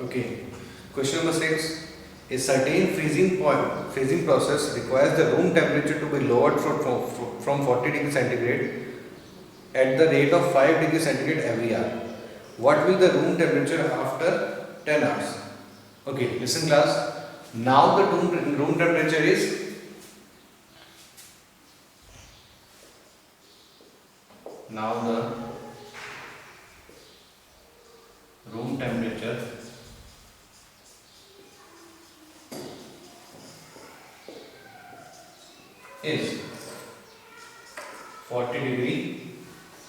Okay. Question number 6. A certain freezing process requires the room temperature to be lowered from 40 degrees centigrade at the rate of 5 degrees centigrade every hour. What will the room temperature after 10 hours? Okay, listen class. Now the room temperature is room temperature is 40 degree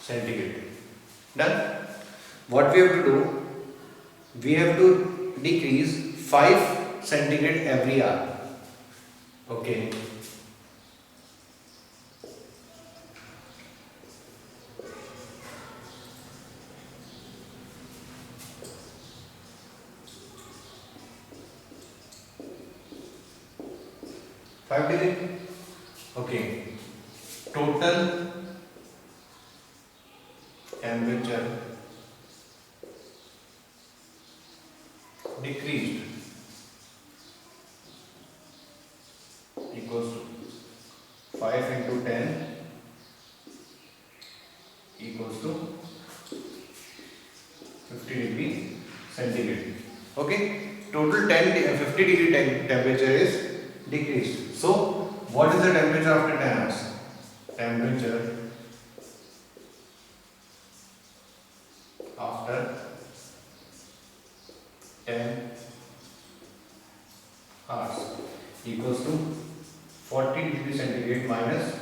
centigrade. Done. What we have to do? We have to decrease 5 centigrade every hour. Okay. Five degree. Okay. Total temperature decreased equals to 5 into 10 equals to 50 degree centigrade. Okay. Total 50 degree temperature is decreased. So, what is the temperature after 10 hours? Temperature after 10 hours equals to 40 degree centigrade minus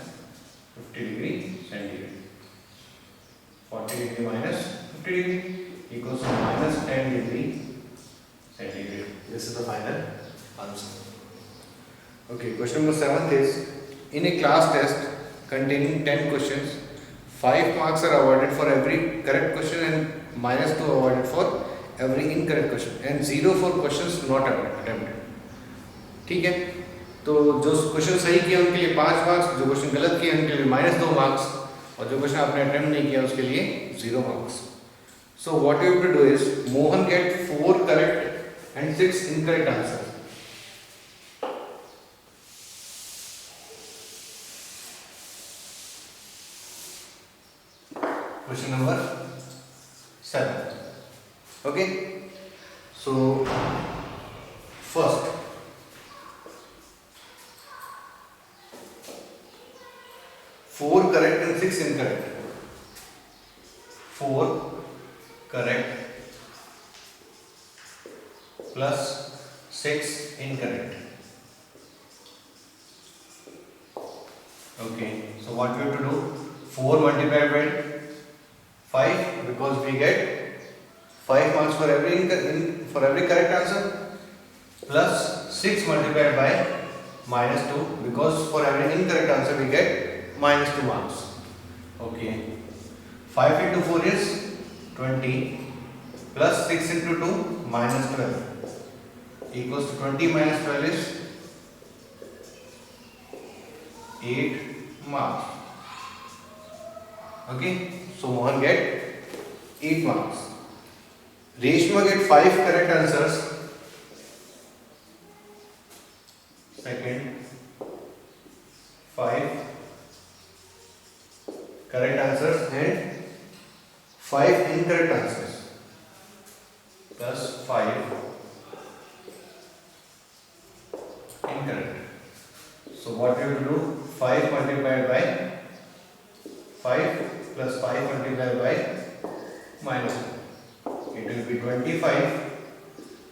50 degree centigrade. 40 degree minus 50 degree equals to minus 10 degree centigrade. This is the final answer. Okay, question number 7 is, in a class test containing 10 questions, 5 marks are awarded for every correct question and minus 2 awarded for every incorrect question and 0 for questions not attempted. ठीक है, तो जो question सही किया उनके लिए 5 marks, जो question गलत किए उनके लिए minus 2 मार्क्स और जो क्वेश्चन आपने अटेम्प्ट नहीं किया उसके लिए 0 marks. So what you have to do is, Mohan get 4 correct and 6 incorrect answers. Question number 7. Okay. So first, 4 correct and 6 incorrect. 4 correct plus 6 incorrect. Okay. So what we have to do? 4 multiplied by 5, because we get 5 marks for every correct answer, plus 6 multiplied by minus 2, because for every incorrect answer we get minus 2 marks. Okay. 5 into 4 is 20, plus 6 into 2 minus 12 equals to 20 minus 12 is 8 marks. Okay. So Mohan get 8 marks. Reshma get 5 correct answers. Second, 5 correct answers and 5 incorrect answers. Plus 5 incorrect. So what we have to do? 5 multiplied by 5 plus 5 multiplied by minus 1. It will be 25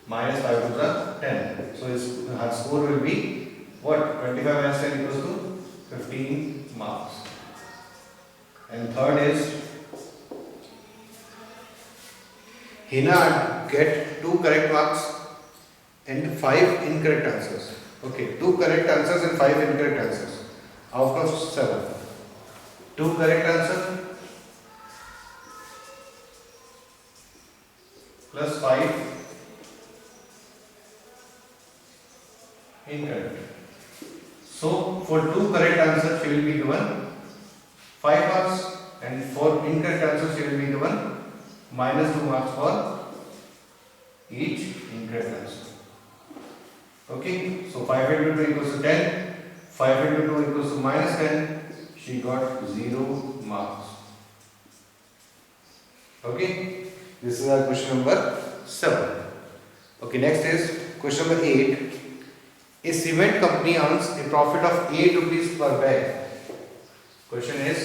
minus 5 to the 10. So her score will be what? 25 minus 10 equals to 15 marks. And third is, Hina get 2 correct marks and 5 incorrect answers. Okay, 2 correct answers and 5 incorrect answers out of 7. 2 correct answers plus 5 incorrect. So for 2 correct answers she will be given 5 marks, and for incorrect answers she will be given minus 2 marks for each preference. Okay, so 5 into 2 equals to 10, 5 into 2 equals to minus 10, she got 0 marks. Okay, this is our question number 7. Okay, next is question number 8. A cement company earns a profit of 8 rupees per bag. Question is,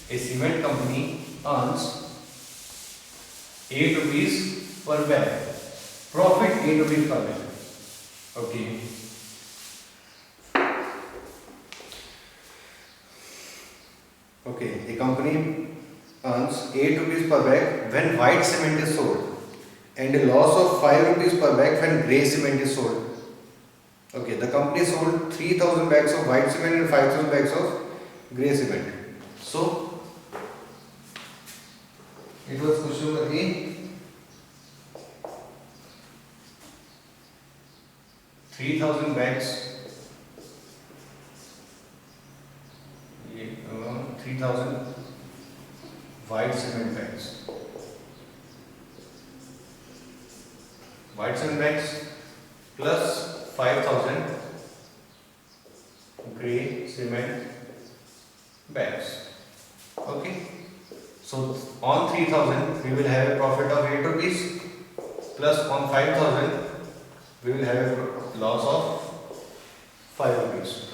a cement company earns 8 rupees per bag. Profit 8 rupees per bag. Okay. Okay, a company earns 8 rupees per bag when white cement is sold and a loss of 5 rupees per bag when grey cement is sold. Okay, the company sold 3000 bags of white cement and 5000 bags of grey cement. So, it was question number A. 3000 bags, 3000 white cement bags. White cement bags plus 5000 grey cement bags. Okay. So on 3000 we will have a profit of 8 rupees, plus on 5000 we will have a loss of 5 rupees.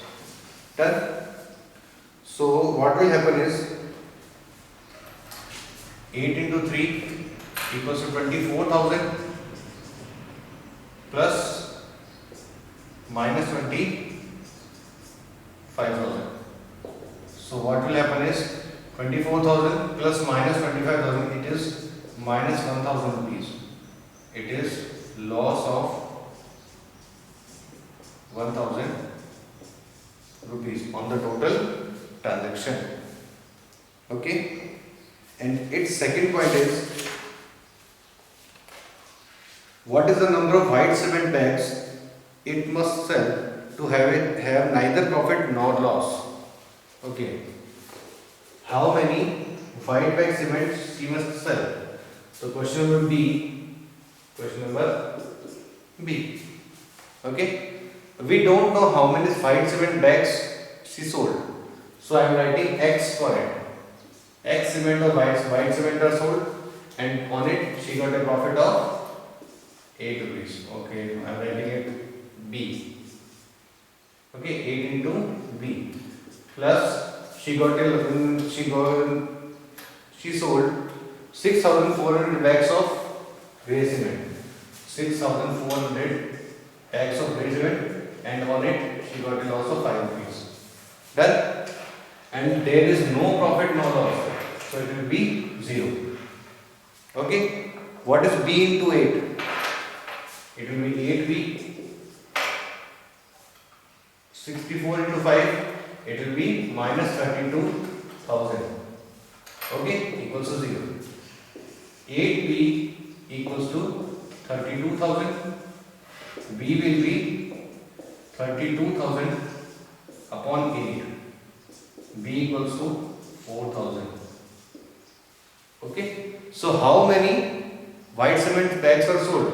Done. So what will happen is 8 into 3 equals to 24,000 plus minus 25,000. So what will happen is 24,000 plus minus 25,000, it is minus 1,000 rupees. It is loss of 1,000 rupees on the total transaction. Okay. And its second point is, what is the number of white cement bags it must sell to have neither profit nor loss? Okay. How many white bag cement she must sell? So question number B. Question number B. Okay. We don't know how many white cement bags she sold. So I am writing X for it. X cement of white cement are sold, and on it she got a profit of 8 rupees. Okay, I am writing it B. Okay, 8 into B. Plus she sold 6,400 bags of grey cement. 6,400 bags of grey cement, and on it she got a loss of 5 rupees. Done. And there is no profit, no loss. So it will be 0. Okay. What is B into 8? It will be 8B. 64 into 5. It will be minus 32,000. Okay. Equals to 0. 8B equals to 32,000. B will be 32,000 upon 8. B equals to 4,000. Okay. So how many white cement bags were sold?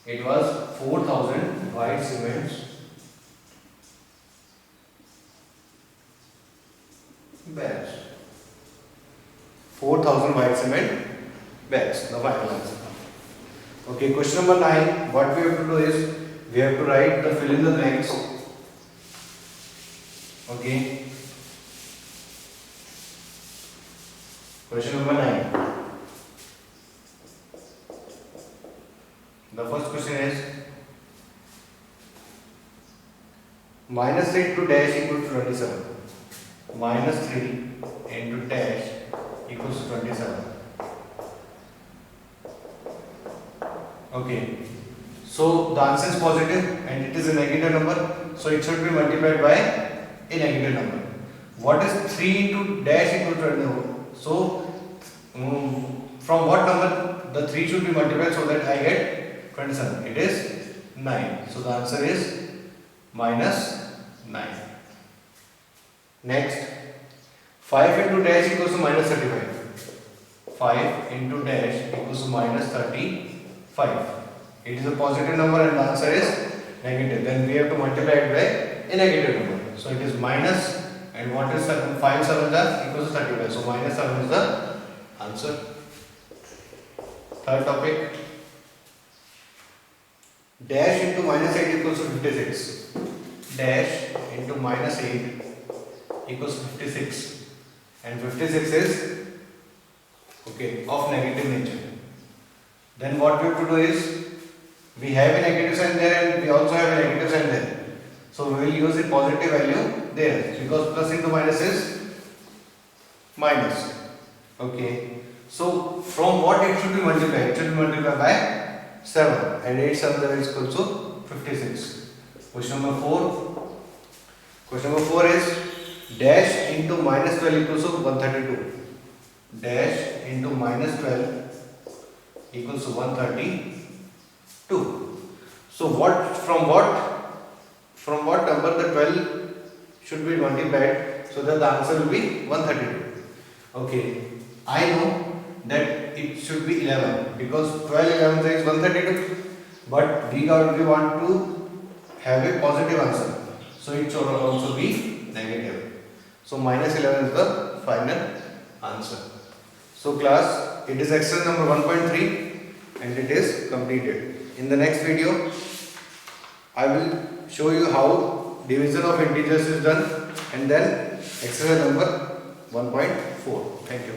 It was 4,000 white cement bags. 4,000 white cement bags. The final answer. Okay. Question number 9. What we have to do is, we have to write the fill in the blanks. Okay. Question number 9. The first question is, minus 3 into dash equals to 27. Minus 3 into dash equals to 27. Okay. So the answer is positive and it is a negative number. So it should be multiplied by a negative number. What is 3 into dash equal to 27? So from what number the 3 should be multiplied so that I get 27? It is 9. So the answer is minus 9. Next, 5 into dash equals to minus 35. 5 into dash equals to minus 35. It is a positive number and the answer is negative. Then we have to multiply it by a negative number. So it is minus, and what is 5 7 equals to 35. So minus 7 is the answer. Third topic. Dash into minus 8 equals to 56. Dash into minus 8 equals to 56. And 56 is of negative nature. Then what we have to do is, we have a negative sign there and we also have a negative sign there. So we will use a positive value there, because plus into minus is minus. So from what it should be multiplied? It should be multiplied by 7, and 8 7 is equal to 56. Question number 4. Question number 4 is dash into minus 12 equals to 132. Dash into minus 12 equals to 132. So from what number the 12 should be multiplied so that the answer will be 132. I know that it should be 11 because 12 11 is 132, but we want to have a positive answer, so it should also be negative. So minus 11 is the final answer. So class, it is exercise number 1.3 and it is completed. In the next video, I will show you how division of integers is done, and then exercise number 1.4. Thank you.